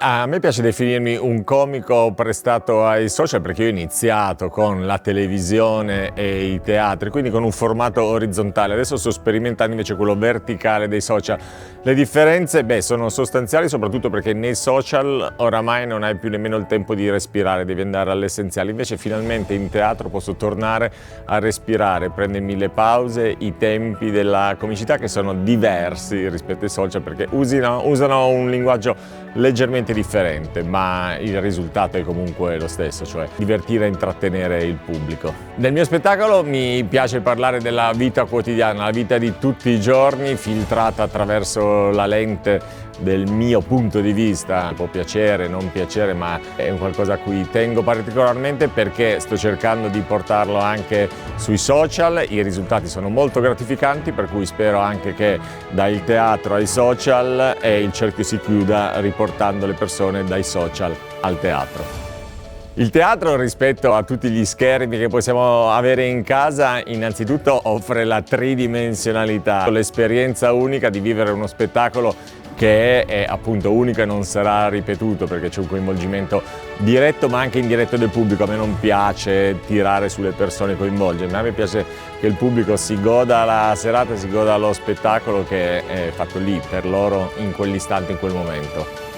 A me piace definirmi un comico prestato ai social perché io ho iniziato con la televisione e i teatri, quindi con un formato orizzontale. Adesso sto sperimentando invece quello verticale dei social. Le differenze, sono sostanziali, soprattutto perché nei social oramai non hai più nemmeno il tempo di respirare, devi andare all'essenziale. Invece finalmente in teatro posso tornare a respirare, prendermi le pause, i tempi della comicità che sono diversi rispetto ai social perché usano un linguaggio leggermente differente, ma il risultato è comunque lo stesso, cioè divertire e intrattenere il pubblico. Nel mio spettacolo mi piace parlare della vita quotidiana, la vita di tutti i giorni, filtrata attraverso la lente del mio punto di vista. Può piacere, non piacere, ma è un qualcosa a cui tengo particolarmente perché sto cercando di portarlo anche sui social. I risultati sono molto gratificanti, per cui spero anche che dal teatro ai social il cerchio si chiuda riportando le persone dai social al teatro. Il teatro, rispetto a tutti gli schermi che possiamo avere in casa, innanzitutto offre la tridimensionalità, l'esperienza unica di vivere uno spettacolo che è appunto unico e non sarà ripetuto perché c'è un coinvolgimento diretto ma anche indiretto del pubblico. A me non piace tirare sulle persone coinvolte, a me piace che il pubblico si goda la serata, si goda lo spettacolo che è fatto lì per loro in quell'istante, in quel momento.